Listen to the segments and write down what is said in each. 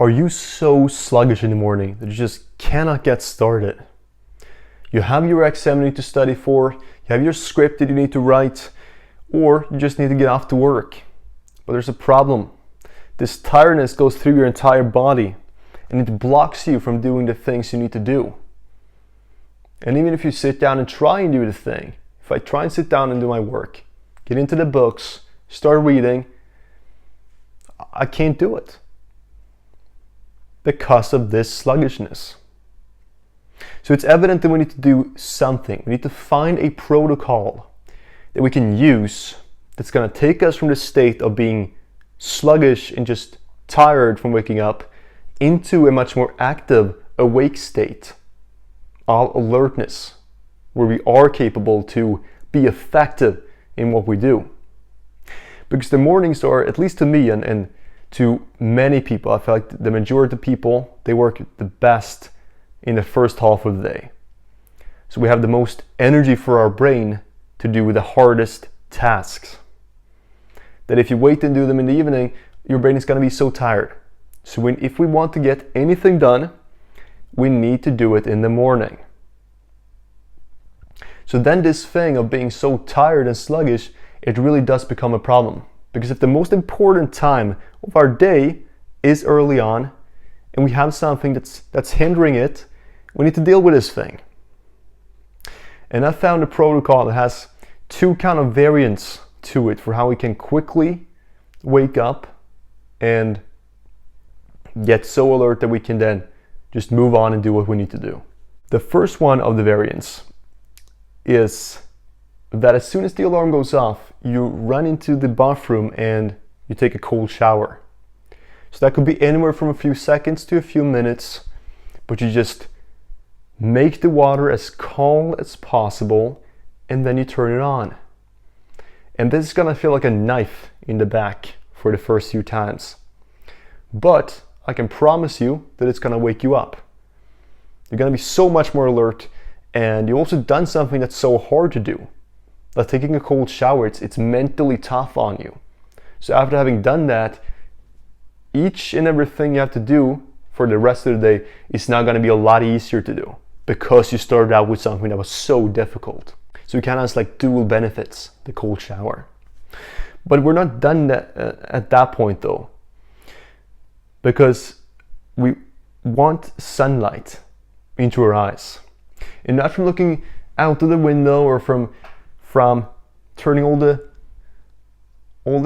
Are you so sluggish in the morning that you just cannot get started? You have your exam you need to study for, you have your script that you need to write, or you just need to get off to work. But there's a problem. This tiredness goes through your entire body and it blocks you from doing the things you need to do. And even if you sit down and try and do the thing, if I try and sit down and do my work, get into the books, start reading, I can't do it because of this sluggishness. So it's evident that we need to do something. We need to find a protocol that we can use that's going to take us from the state of being sluggish and just tired from waking up into a much more active, awake state of alertness, where we are capable to be effective in what we do. Because the mornings are, at least to me and to many people, I feel like the majority of people, they work the best in the first half of the day. So we have the most energy for our brain to do the hardest tasks. That if you wait and do them in the evening, your brain is going to be so tired. So if we want to get anything done, we need to do it in the morning. So then this thing of being so tired and sluggish, it really does become a problem. Because if the most important time of our day is early on, and we have something that's hindering it, we need to deal with this thing. And I found a protocol that has two kind of variants to it for how we can quickly wake up and get so alert that we can then just move on and do what we need to do. The first one of the variants is that as soon as the alarm goes off, you run into the bathroom and you take a cold shower. So that could be anywhere from a few seconds to a few minutes, but you just make the water as cold as possible and then you turn it on. And this is gonna feel like a knife in the back for the first few times. But I can promise you that it's gonna wake you up. You're gonna be so much more alert, and you've also done something that's so hard to do. Like taking a cold shower, it's mentally tough on you. So after having done that, each and everything you have to do for the rest of the day is now going to be a lot easier to do because you started out with something that was so difficult. So it kind of has like dual benefits, the cold shower. But we're not done at that point though, because we want sunlight into our eyes. And not from looking out of the window or from turning all the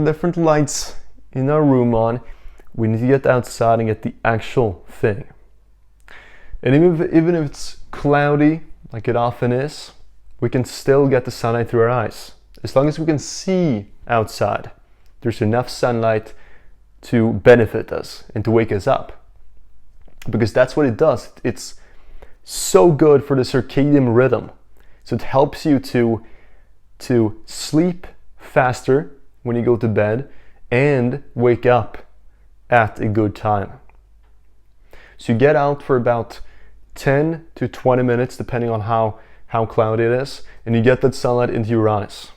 different lights in our room on. We need to get outside and get the actual thing. And even if it's cloudy, like it often is, we can still get the sunlight through our eyes. As long as we can see outside, there's enough sunlight to benefit us and to wake us up. Because that's what it does. It's so good for the circadian rhythm. So it helps you to sleep faster when you go to bed and wake up at a good time. So you get out for about 10 to 20 minutes depending on how cloudy it is, and you get that sunlight into your eyes.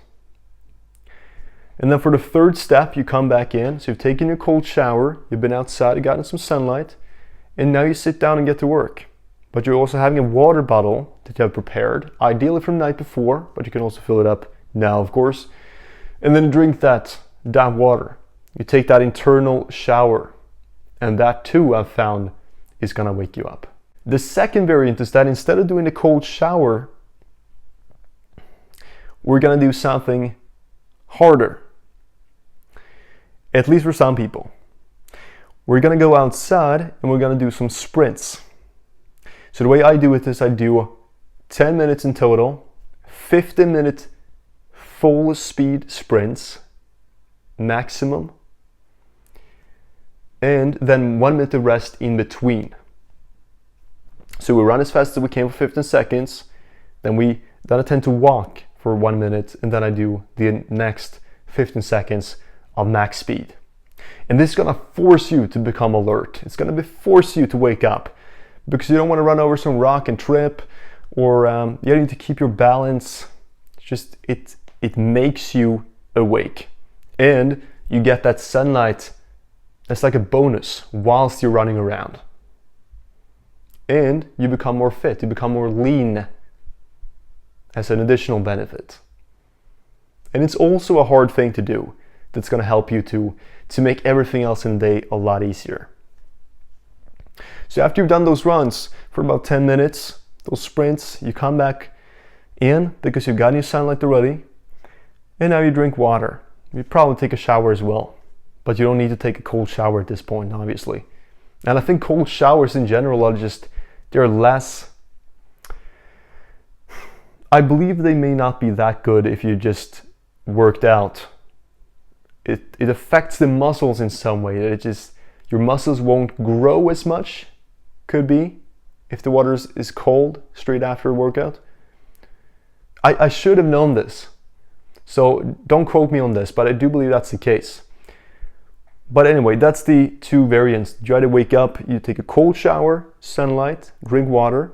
And then for the third step, you come back in. So you've taken your cold shower, you've been outside, you've gotten some sunlight, and now you sit down and get to work. But you're also having a water bottle that you have prepared, ideally from the night before, but you can also fill it up now, of course. And then you drink that water. You take that internal shower, and that too I've found is gonna wake you up. The second variant is that instead of doing the cold shower, we're gonna do something harder. At least for some people. We're gonna go outside and we're gonna do some sprints. So the way I do it is I do 10 minutes in total, 15-minute full speed sprints, maximum, and then 1 minute of rest in between. So we run as fast as we can for 15 seconds, then I tend to walk for 1 minute, and then I do the next 15 seconds of max speed. And this is gonna force you to become alert. It's gonna force you to wake up, because you don't want to run over some rock and trip, or you need to keep your balance. It makes you awake, and you get that sunlight as like a bonus whilst you're running around. And you become more fit, you become more lean as an additional benefit. And it's also a hard thing to do that's going to help you to make everything else in the day a lot easier. So after you've done those runs for about 10 minutes, those sprints, you come back in because you've gotten your sunlight already, and now you drink water. You probably take a shower as well, but you don't need to take a cold shower at this point, obviously. And I think cold showers in general are just, they're less, I believe they may not be that good if you just worked out. It affects the muscles in some way. It just, your muscles won't grow as much, could be, if the water is cold straight after a workout. I should have known this, so don't quote me on this, but I do believe that's the case. But anyway, that's the two variants. You either wake up, you take a cold shower, sunlight, drink water,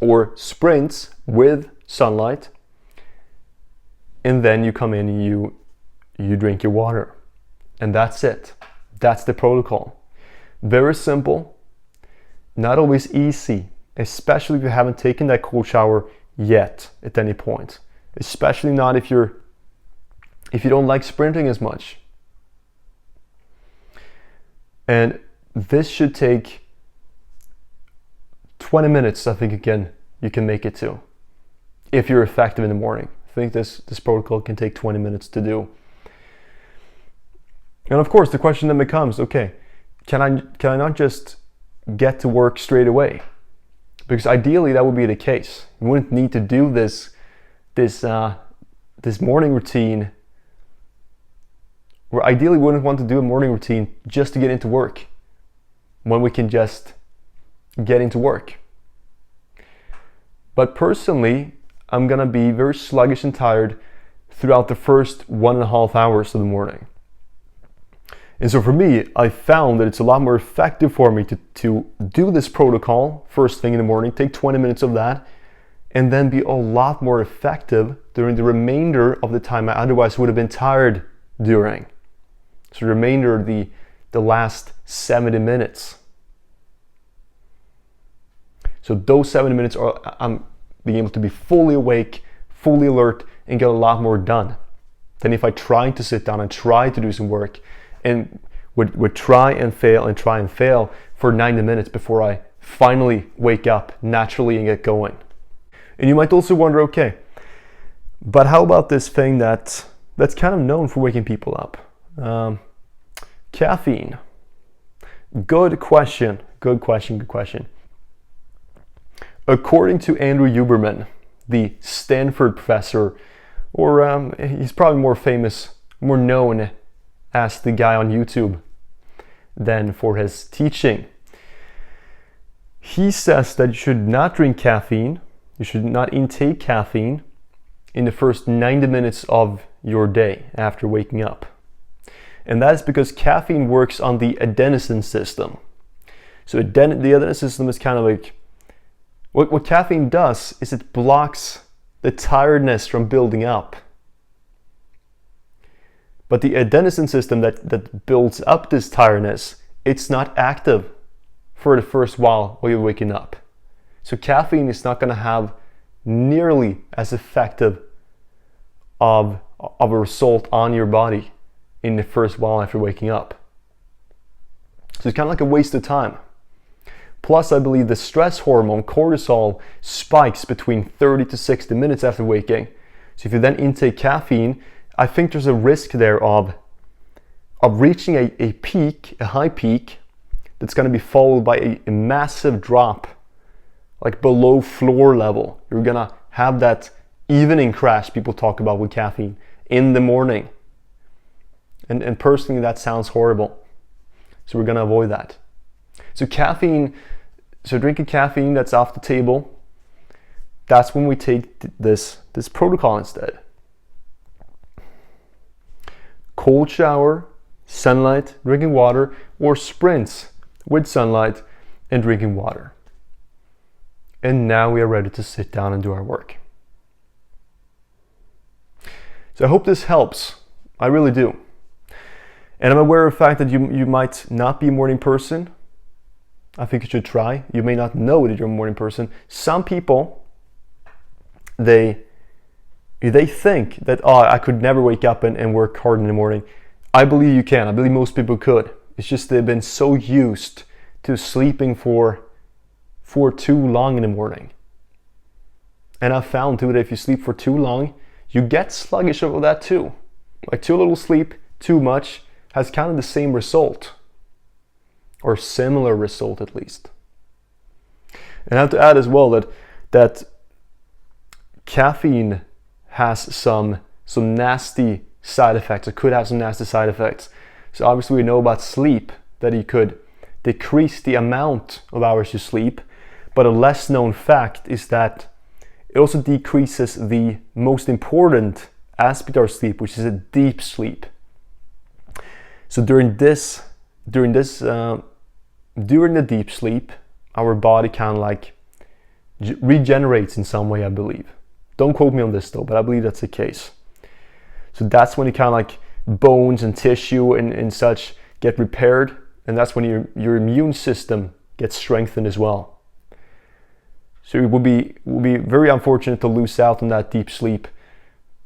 or sprints with sunlight, and then you come in and you drink your water. And that's it. That's the protocol. Very simple, not always easy, especially if you haven't taken that cold shower yet at any point. Especially not if you don't like sprinting as much. And this should take 20 minutes, I think, again, you can make it to, if you're effective in the morning. I think this protocol can take 20 minutes to do. And of course, the question then becomes, okay, can I not just get to work straight away? Because ideally that would be the case. You wouldn't need to do this morning routine, or ideally wouldn't want to do a morning routine just to get into work, when we can just get into work. But personally, I'm gonna be very sluggish and tired throughout the first 1.5 hours of the morning. And so for me, I found that it's a lot more effective for me to do this protocol first thing in the morning, take 20 minutes of that, and then be a lot more effective during the remainder of the time I otherwise would have been tired during. So the remainder, the last 70 minutes. So those 70 minutes I'm being able to be fully awake, fully alert, and get a lot more done than if I tried to sit down and try to do some work and would try and fail for 90 minutes before I finally wake up naturally and get going. And you might also wonder, okay, but how about this thing that's kind of known for waking people up? Caffeine. Good question. According to Andrew Huberman, the Stanford professor, or he's probably more famous, more known as the guy on YouTube than for his teaching. He says that you should not drink caffeine, you should not intake caffeine in the first 90 minutes of your day after waking up. And that is because caffeine works on the adenosine system. So the adenosine system is kind of like, what caffeine does is it blocks the tiredness from building up. But the adenosine system that builds up this tiredness, it's not active for the first while you're waking up. So caffeine is not going to have nearly as effective of a result on your body in the first while after waking up. So it's kind of like a waste of time. Plus, I believe the stress hormone cortisol spikes between 30 to 60 minutes after waking. So if you then intake caffeine, I think there's a risk there of reaching a peak, a high peak, that's going to be followed by a massive drop, like below floor level. You're going to have that evening crash people talk about with caffeine in the morning. And personally, that sounds horrible. So we're going to avoid that. So drinking caffeine that's off the table, that's when we take this protocol instead. Cold shower, sunlight, drinking water, or sprints with sunlight and drinking water. And now we are ready to sit down and do our work. So I hope this helps. I really do. And I'm aware of the fact that you might not be a morning person. I think you should try. You may not know that you're a morning person. Some people, they think that, oh, I could never wake up and work hard in the morning. I believe you can. I believe most people could. It's just they've been so used to sleeping for too long in the morning. And I've found too that if you sleep for too long, you get sluggish over that too. Like too little sleep, too much, has kind of the same result. Or similar result at least. And I have to add as well that caffeine has some nasty side effects. It could have some nasty side effects. So obviously we know about sleep, that you could decrease the amount of hours you sleep. But a less known fact is that it also decreases the most important aspect of our sleep, which is a deep sleep. So during the deep sleep, our body kind of like regenerates in some way, I believe. Don't quote me on this though, but I believe that's the case. So that's when you kind of like bones and tissue and such get repaired, and that's when your immune system gets strengthened as well. So it would be very unfortunate to lose out on that deep sleep,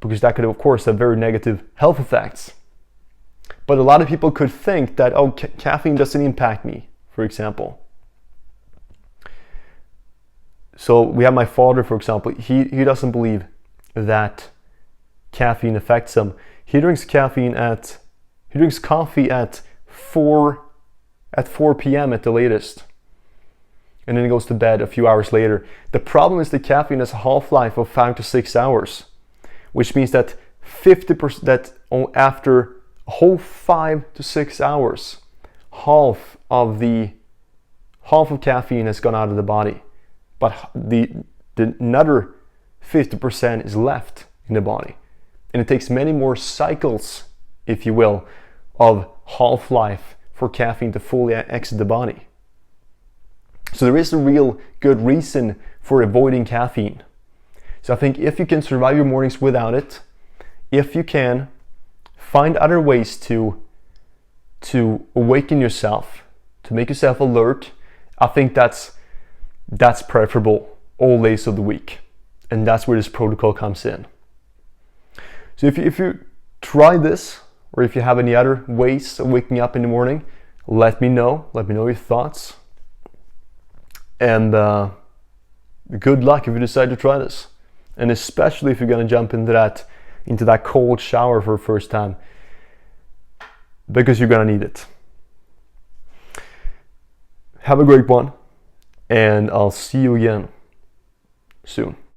because that could of course have very negative health effects. But a lot of people could think that, oh, caffeine doesn't impact me, for example. So we have my father, for example. He doesn't believe that caffeine affects him. He drinks coffee at 4 p.m. at the latest. And then he goes to bed a few hours later. The problem is the caffeine has a half-life of 5 to 6 hours, which means that 50% that after a whole 5 to 6 hours, half of caffeine has gone out of the body, but the another 50% is left in the body, and it takes many more cycles, if you will, of half-life for caffeine to fully exit the body. So there is a real good reason for avoiding caffeine. So I think if you can survive your mornings without it, if you can find other ways to awaken yourself, to make yourself alert, I think that's preferable all days of the week. And that's where this protocol comes in. So if you try this, or if you have any other ways of waking up in the morning, let me know. Let me know your thoughts. And good luck if you decide to try this. And especially if you're going to jump into that cold shower for the first time, because you're going to need it. Have a great one, and I'll see you again soon.